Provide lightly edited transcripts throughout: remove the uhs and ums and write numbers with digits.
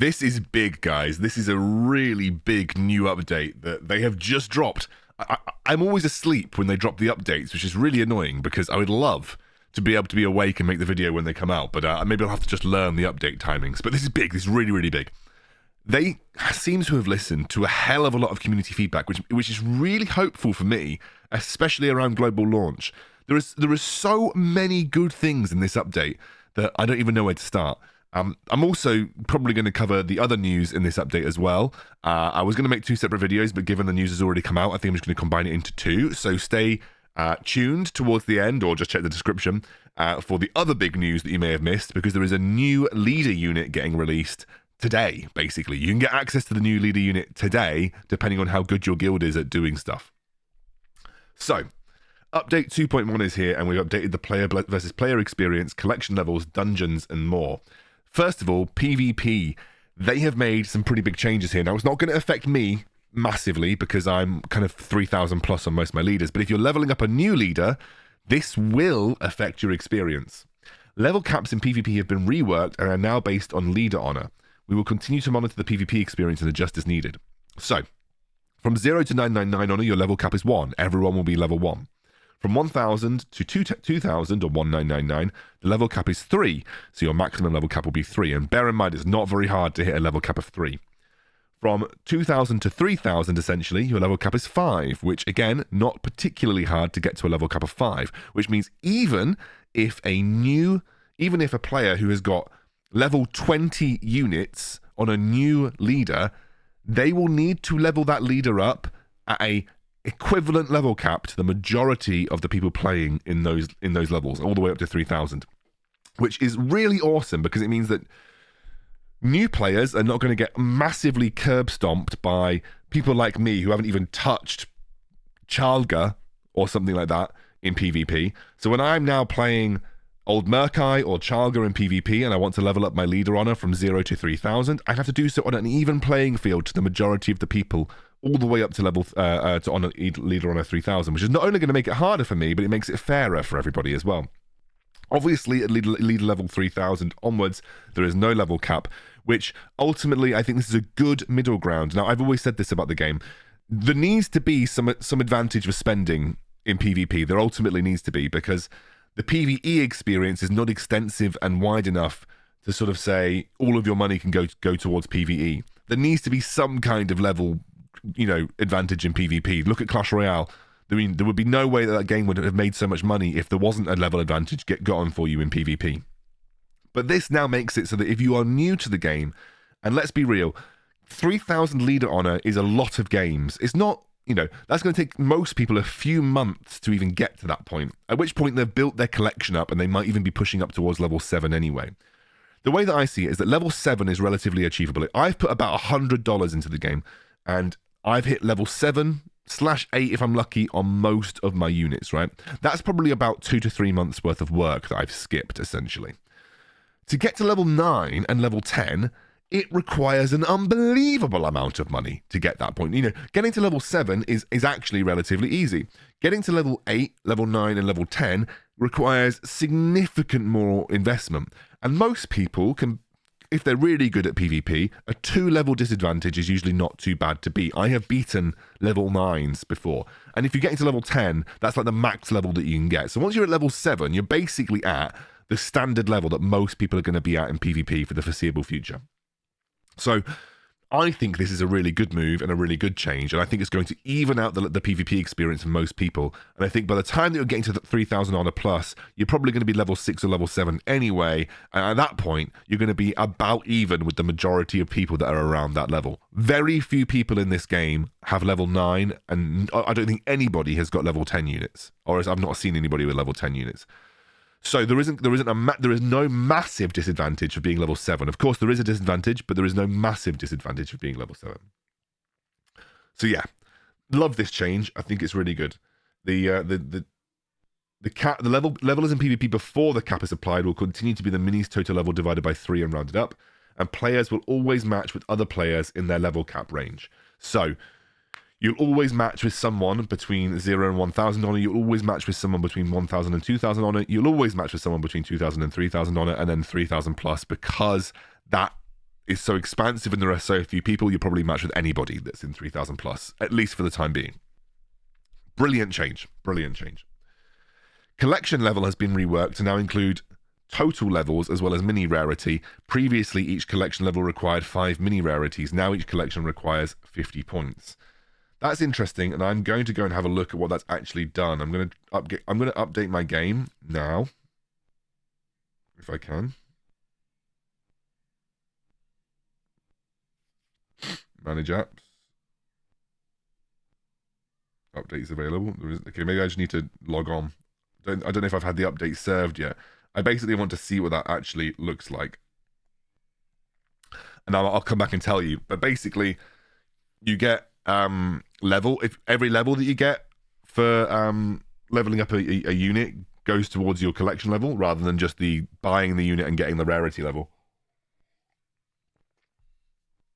This is big, guys. This is a really big new update that they have just dropped. I'm always asleep when they drop the updates, which is really annoying because I would love to be able to be awake and make the video when they come out, but maybe I'll have to just learn the update timings. But this is big. This is really, really big. They seem to have listened to a hell of a lot of community feedback, which is really hopeful for me, especially around global launch. There is so many good things in this update that I don't even know where to start. I'm also probably going to cover the other news in this update as well. I was going to make 2 separate videos, but given the news has already come out, I think I'm just going to combine it into 2. So stay tuned towards the end, or just check the description for the other big news that you may have missed, because there is a new leader unit getting released today, basically. You can get access to the new leader unit today, depending on how good your guild is at doing stuff. So, update 2.1 is here, and we've updated the player versus player experience, collection levels, dungeons, and more. First of all, PvP. They have made some pretty big changes here. Now, it's not going to affect me massively because I'm kind of 3,000 plus on most of my leaders, but if you're leveling up a new leader, this will affect your experience. Level caps in PvP have been reworked and are now based on leader honor. We will continue to monitor the PvP experience and adjust as needed. So, from 0 to 999 honor, your level cap is 1. Everyone will be level 1. From 1,000 to 2,000 or 1,999, the level cap is 3, so your maximum level cap will be 3. And bear in mind, it's not very hard to hit a level cap of 3. From 2,000 to 3,000, essentially, your level cap is 5, which, again, not particularly hard to get to a level cap of 5, which means even if a player who has got level 20 units on a new leader, they will need to level that leader up at a equivalent level cap to the majority of the people playing in those levels, all the way up to 3,000, which is really awesome because it means that new players are not going to get massively curb stomped by people like me who haven't even touched Chalga or something like that in PvP. So when I'm now playing Old Murkai or Chalga in PvP and I want to level up my leader honor from 0 to 3,000, I have to do so on an even playing field to the majority of the people, all the way up to level to honor leader honor 3,000, which is not only going to make it harder for me, but it makes it fairer for everybody as well. Obviously, at leader level 3,000 onwards, there is no level cap, which ultimately I think this is a good middle ground. Now, I've always said this about the game. There needs to be some advantage for spending in PvP. There ultimately needs to be, because the PvE experience is not extensive and wide enough to sort of say all of your money can go towards PvE. There needs to be some kind of level, advantage in PvP. Look at Clash Royale. I mean, there would be no way that game would have made so much money if there wasn't a level advantage gotten for you in PvP. But this now makes it so that if you are new to the game, and let's be real, 3,000 leader honor is a lot of games. It's not, that's going to take most people a few months to even get to that point, at which point they've built their collection up and they might even be pushing up towards level 7 anyway. The way that I see it is that level 7 is relatively achievable. I've put about $100 into the game, and I've hit level 7/8 if I'm lucky on most of my units, right? That's probably about 2 to 3 months worth of work that I've skipped, essentially. To get to level 9 and level 10, it requires an unbelievable amount of money to get that point. Getting to level 7 is actually relatively easy. Getting to level 8, level 9, and level 10 requires significant more investment. And most people can, if they're really good at PvP, a 2-level disadvantage is usually not too bad to beat. I have beaten level 9s before. And if you get into level 10, that's like the max level that you can get. So once you're at level 7, you're basically at the standard level that most people are going to be at in PvP for the foreseeable future. So I think this is a really good move and a really good change, and I think it's going to even out the PvP experience for most people. And I think by the time that you're getting to the 3,000 honor plus, you're probably going to be level 6 or level 7 anyway, and at that point, you're going to be about even with the majority of people that are around that level. Very few people in this game have level 9, and I don't think anybody has got level 10 units, or I've not seen anybody with level 10 units. So there is no massive disadvantage for being level 7. Of course, there is a disadvantage, but there is no massive disadvantage for being level 7. So yeah, love this change. I think it's really good. The levelers in PvP before the cap is applied will continue to be the minis total level divided by 3 and rounded up, and players will always match with other players in their level cap range. So you'll always match with someone between 0 and 1,000 honor. You'll always match with someone between 1,000 and 2,000 honor. You'll always match with someone between 2,000 and 3,000 honor, and then 3,000 plus, because that is so expansive and there are so few people, you're probably matched with anybody that's in 3,000 plus, at least for the time being. Brilliant change. Brilliant change. Collection level has been reworked to now include total levels as well as mini rarity. Previously, each collection level required 5 mini rarities. Now each collection requires 50 points. That's interesting, and I'm going to go and have a look at what that's actually done. I'm going to update my game now, if I can. Manage apps. Updates available. Okay, maybe I just need to log on. I don't know if I've had the update served yet. I basically want to see what that actually looks like. And I'll come back and tell you. But basically, you get level. If every level that you get for leveling up a unit goes towards your collection level, rather than just the buying the unit and getting the rarity level.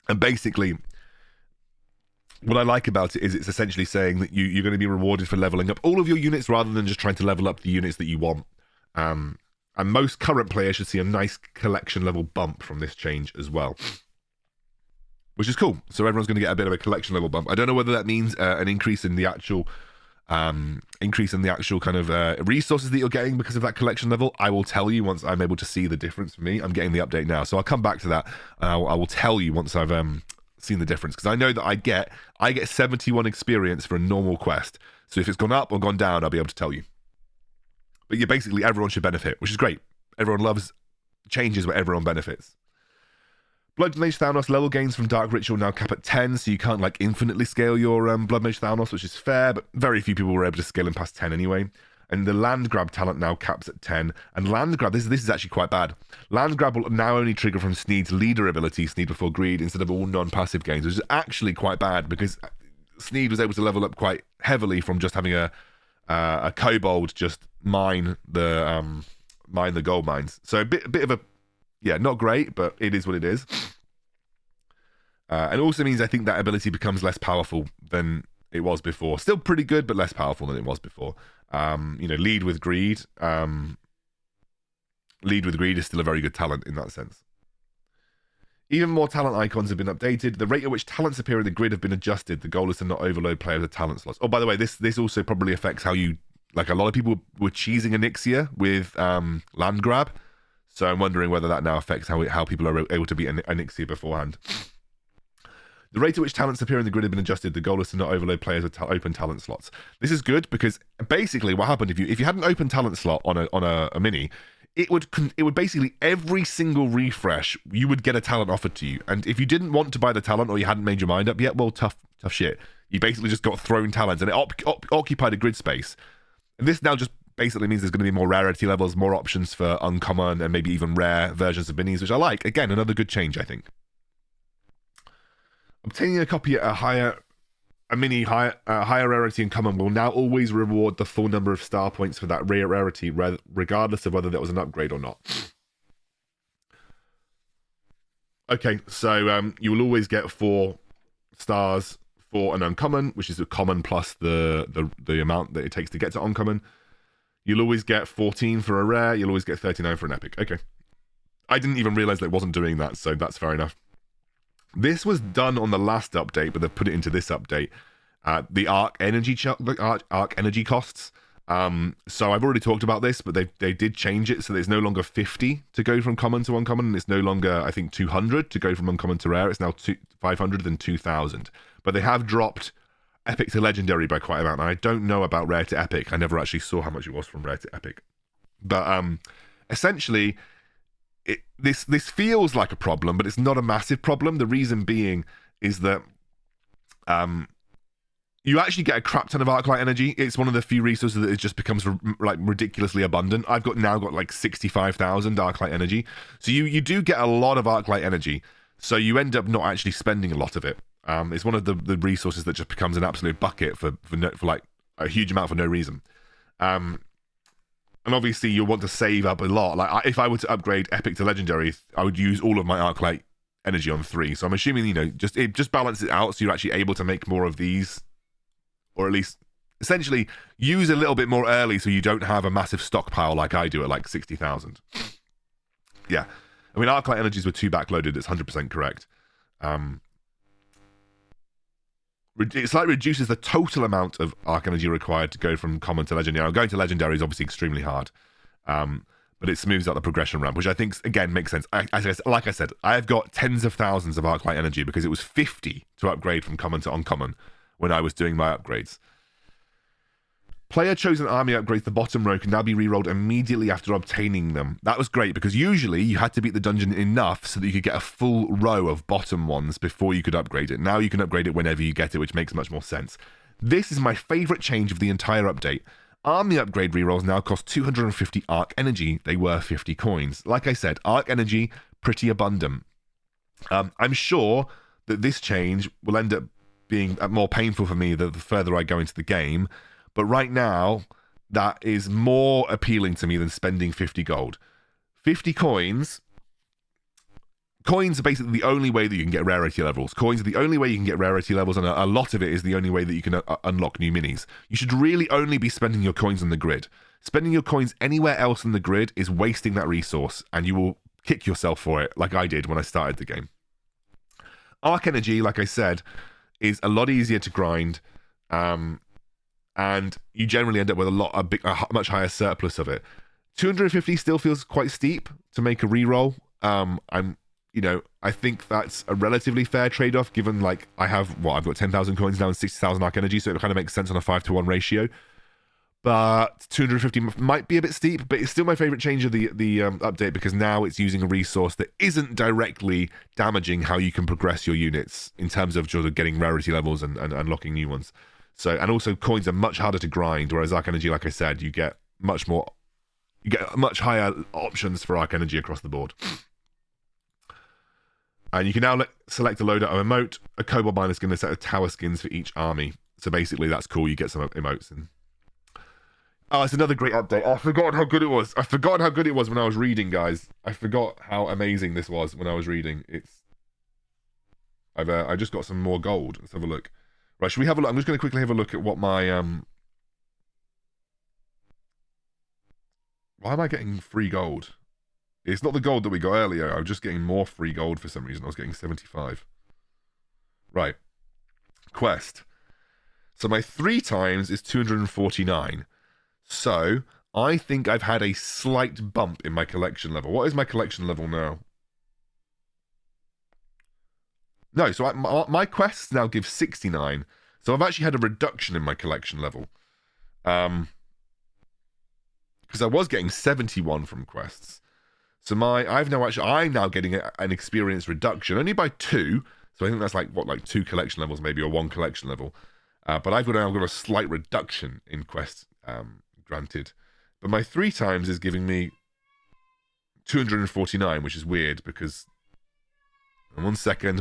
And basically, what I like about it is it's essentially saying that you're going to be rewarded for leveling up all of your units rather than just trying to level up the units that you want. And most current players should see a nice collection level bump from this change as well, which is cool. So everyone's going to get a bit of a collection level bump. I don't know whether that means an increase in the actual kind of resources that you're getting because of that collection level. I will tell you once I'm able to see the difference for me. I'm getting the update now, so I'll come back to that. I will tell you once I've seen the difference, because I know that I get 71 experience for a normal quest. So if it's gone up or gone down, I'll be able to tell you. But yeah, basically everyone should benefit, which is great. Everyone loves changes where everyone benefits. Blood Mage Thanos level gains from Dark Ritual now cap at 10, so you can't like infinitely scale your Blood Mage Thanos, which is fair, but very few people were able to scale him past 10 anyway. And the Land Grab talent now caps at 10. And Land Grab, this is actually quite bad. Land Grab will now only trigger from Sneed's leader ability, Sneed Before Greed, instead of all non-passive gains, which is actually quite bad because Sneed was able to level up quite heavily from just having a kobold just mine the gold mines. So a bit of a, yeah, not great, but it is what it is. And it also means I think that ability becomes less powerful than it was before. Still pretty good, but less powerful than it was before. Lead with greed. Lead with greed is still a very good talent in that sense. Even more talent icons have been updated. The rate at which talents appear in the grid have been adjusted. The goal is to not overload players with talent slots. Oh, by the way, this also probably affects how you, like a lot of people were cheesing Onyxia with Land Grab. So I'm wondering whether that now affects how people are able to beat Onyxia beforehand. The rate at which talents appear in the grid have been adjusted. The goal is to not overload players with open talent slots. This is good because basically what happened if you had an open talent slot on a mini, it would basically every single refresh you would get a talent offered to you, and if you didn't want to buy the talent or you hadn't made your mind up yet, well, tough shit. You basically just got thrown talents, and it occupied a grid space. And this now just basically means there's going to be more rarity levels, more options for uncommon and maybe even rare versions of minis, which I like. Again, another good change, I think. Obtaining a copy at a higher rarity in common will now always reward the full number of star points for that rare rarity, regardless of whether that was an upgrade or not. Okay, so you will always get 4 stars for an uncommon, which is a common plus the amount that it takes to get to uncommon. You'll always get 14 for a rare. You'll always get 39 for an epic. Okay. I didn't even realize that it wasn't doing that, so that's fair enough. This was done on the last update, but they've put it into this update. The arc energy costs. So I've already talked about this, but they did change it, so there's no longer 50 to go from common to uncommon, and it's no longer, I think, 200 to go from uncommon to rare. It's now 500 and 2,000. But they have dropped epic to legendary by quite a amount, and I don't know about rare to epic. I never actually saw how much it was from rare to epic. But essentially, this feels like a problem, but it's not a massive problem. The reason being is that you actually get a crap ton of Arclight energy. It's one of the few resources that it just becomes like ridiculously abundant. I've now got like 65,000 Arclight energy. So you do get a lot of Arclight energy. So you end up not actually spending a lot of it. It's one of the resources that just becomes an absolute bucket for like a huge amount for no reason. And obviously you'll want to save up a lot. Like if I were to upgrade epic to legendary, I would use all of my Arclight energy on 3. So I'm assuming, it just balances it out so you're actually able to make more of these. Or at least, essentially, use a little bit more early so you don't have a massive stockpile like I do at like 60,000. Yeah. I mean, Arclight energies were 2 backloaded. It's 100% correct. It slightly reduces the total amount of arc energy required to go from common to legendary. Now, going to legendary is obviously extremely hard, but it smooths out the progression ramp, which I think, again, makes sense. Like I said, I've got tens of thousands of Arclight energy because it was 50 to upgrade from common to uncommon when I was doing my upgrades. Player chosen army upgrades, the bottom row can now be rerolled immediately after obtaining them. That was great because usually you had to beat the dungeon enough so that you could get a full row of bottom ones before you could upgrade it. Now you can upgrade it whenever you get it, which makes much more sense. This is my favourite change of the entire update. Army upgrade rerolls now cost 250 arc energy. They were 50 coins. Like I said, arc energy, pretty abundant. I'm sure that this change will end up being more painful for me the further I go into the game. But right now, that is more appealing to me than spending 50 gold. 50 coins. Coins are basically the only way that you can get rarity levels. Coins are the only way you can get rarity levels, and a lot of it is the only way that you can unlock new minis. You should really only be spending your coins on the grid. Spending your coins anywhere else on the grid is wasting that resource, and you will kick yourself for it, like I did when I started the game. Arc energy, like I said, is a lot easier to grind. And you generally end up with a much higher surplus of it. 250 still feels quite steep to make a reroll. I think that's a relatively fair trade-off, given like I've got 10,000 coins now and 60,000 arc energy, so it kind of makes sense on a 5-to-1 ratio. But 250 might be a bit steep, but it's still my favorite change of the update because now it's using a resource that isn't directly damaging how you can progress your units in terms of sort of getting rarity levels and unlocking new ones. So, and also coins are much harder to grind, whereas arc energy, like I said, you get much higher options for arc energy across the board. And you can now select a loader of emote. A kobold miner is going to set a tower skins for each army. So basically, that's cool. You get some emotes in. Oh, it's another great update. I've forgotten how good it was. I've forgotten how good it was when I was reading, guys. I forgot how amazing this was when I was reading. I just got some more gold. Let's have a look. Right, should we have a look? I'm just going to quickly have a look at what my... Why am I getting free gold? It's not the gold that we got earlier. I was just getting more free gold for some reason. I was getting 75. Right. Quest. So my 3 times is 249. So I think I've had a slight bump in my collection level. What is my collection level now? No, so my quests now give 69. So I've actually had a reduction in my collection level. Because I was getting 71 from quests. So I'm now getting an experience reduction, only by 2. So I think that's like 2 collection levels maybe, or 1 collection level. But I've now got a slight reduction in quests granted. But my 3 times is giving me 249, which is weird because... 1 second,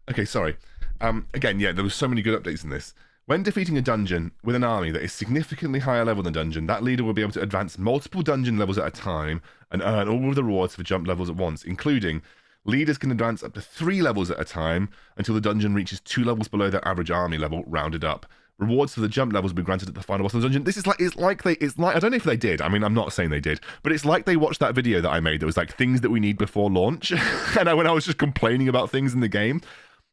Okay, sorry. Again, yeah, there was so many good updates in this. When defeating a dungeon with an army that is significantly higher level than dungeon, that leader will be able to advance multiple dungeon levels at a time and earn all of the rewards for jump levels at once, including leaders can advance up to 3 levels at a time until the dungeon reaches 2 levels below their average army level, rounded up. Rewards for the jump levels will be granted at the final boss of the dungeon. This is like, it's like I don't know if they did. I mean, I'm not saying they did, but it's like they watched that video that I made that was like things that we need before launch. And when I was just complaining about things in the game,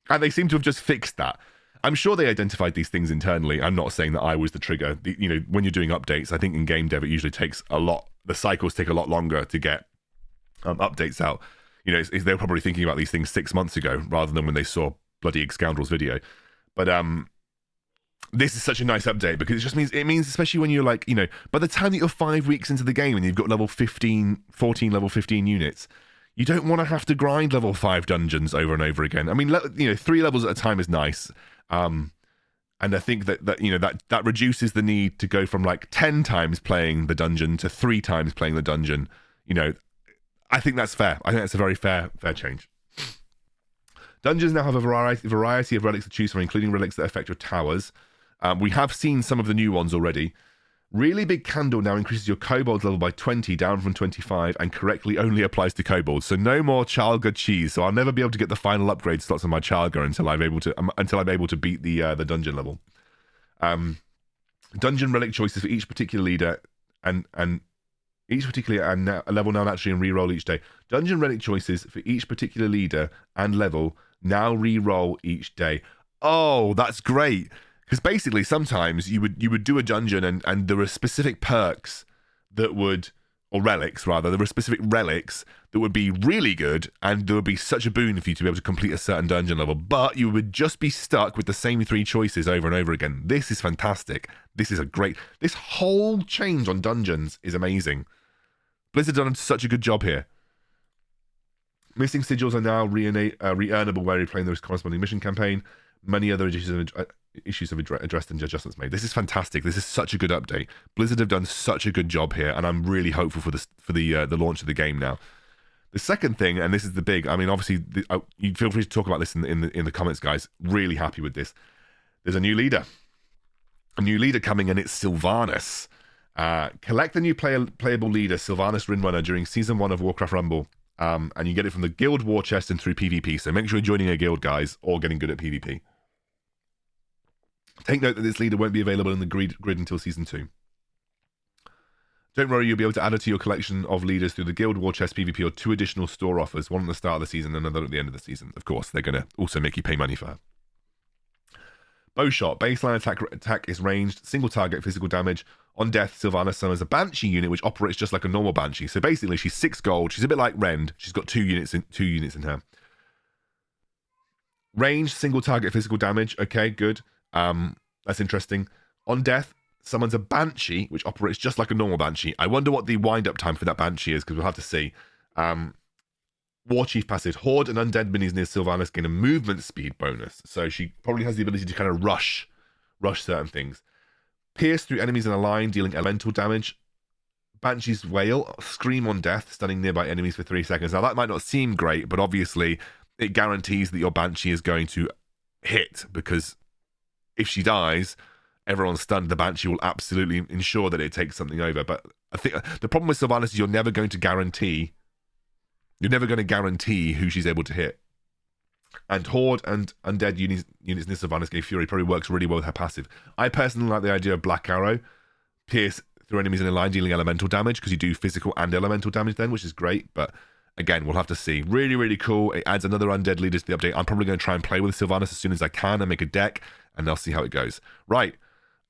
and they seem to have just fixed that. I'm sure they identified these things internally. I'm not saying that I was the trigger. When you're doing updates, I think in game dev, it usually takes a lot. The cycles take a lot longer to get updates out. They're probably thinking about these things 6 months ago rather than when they saw bloody Excoundrel's video. But, this is such a nice update because it just means especially when you're like, by the time that you're 5 weeks into the game and you've got level 14 level 15 units, you don't want to have to grind level 5 dungeons over and over again. I mean, 3 levels at a time is nice. And I think that reduces the need to go from like 10 times playing the dungeon to 3 times playing the dungeon. I think that's fair. I think that's a very fair change. Dungeons now have a variety of relics to choose from, including relics that affect your towers. We have seen some of the new ones already. Really Big Candle now increases your kobold level by 20, down from 25, and correctly only applies to kobolds. So no more Chalga cheese. So I'll never be able to get the final upgrade slots on my Chalga until I'm able to beat the dungeon level. Dungeon relic choices for each particular leader, and Each particular level now naturally and re-roll each day. Dungeon relic choices for each particular leader and level now re-roll each day. Oh, that's great. Because basically sometimes you would do a dungeon and there are specific perks that would, or relics rather, there were specific relics that would be really good and there would be such a boon for you to be able to complete a certain dungeon level, but you would just be stuck with the same 3 choices over and over again. This is fantastic. This whole change on dungeons is amazing. Blizzard done such a good job here. Missing sigils are now re-earnable where you're playing the corresponding mission campaign. Many other issues have addressed and adjustments made. This is fantastic. This is such a good update. Blizzard have done such a good job here, and I'm really hopeful for the launch of the game now. The second thing, and this is the big, I mean, obviously, you feel free to talk about this in the comments, guys. Really happy with this. There's a new leader coming, and it's Sylvanas. Collect the new playable leader, Sylvanas Rinrunner, during Season 1 of Warcraft Rumble, and you get it from the Guild War Chest and through PvP, so make sure you're joining a guild, guys, or getting good at PvP. Take note that this leader won't be available in the grid until Season 2. Don't worry, you'll be able to add her to your collection of leaders through the Guild War Chest PvP or 2 additional store offers, one at the start of the season and another at the end of the season. Of course, they're going to also make you pay money for her. Bowshot. Baseline attack is ranged, single target, physical damage. On death, Sylvanas summons a Banshee unit, which operates just like a normal Banshee. So basically, she's 6 gold. She's a bit like Rend. She's got 2 units in her. Ranged, single target, physical damage. Okay, good. That's interesting. On death, summons a Banshee, which operates just like a normal Banshee. I wonder what the wind-up time for that Banshee is, because we'll have to see. War Chief passive. Horde and undead minis near Sylvanas gain a movement speed bonus. So she probably has the ability to kind of rush certain things. Pierce through enemies in a line, dealing elemental damage. Banshee's Wail. Scream on death, stunning nearby enemies for 3 seconds. Now, that might not seem great, but obviously it guarantees that your Banshee is going to hit, because if she dies, everyone's stunned. The Banshee will absolutely ensure that it takes something over. But I think the problem with Sylvanas is you're never going to guarantee who she's able to hit. And Horde and undead units near Sylvanas Gay Fury probably works really well with her passive. I personally like the idea of Black Arrow. Pierce through enemies in a line, dealing elemental damage, because you do physical and elemental damage then, which is great. But again, we'll have to see. Really, really cool. It adds another undead leader to the update. I'm probably going to try and play with Sylvanas as soon as I can and make a deck, and I'll see how it goes. Right.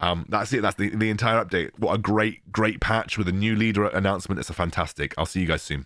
That's it. That's the entire update. What a great patch with a new leader announcement. It's a fantastic. I'll see you guys soon.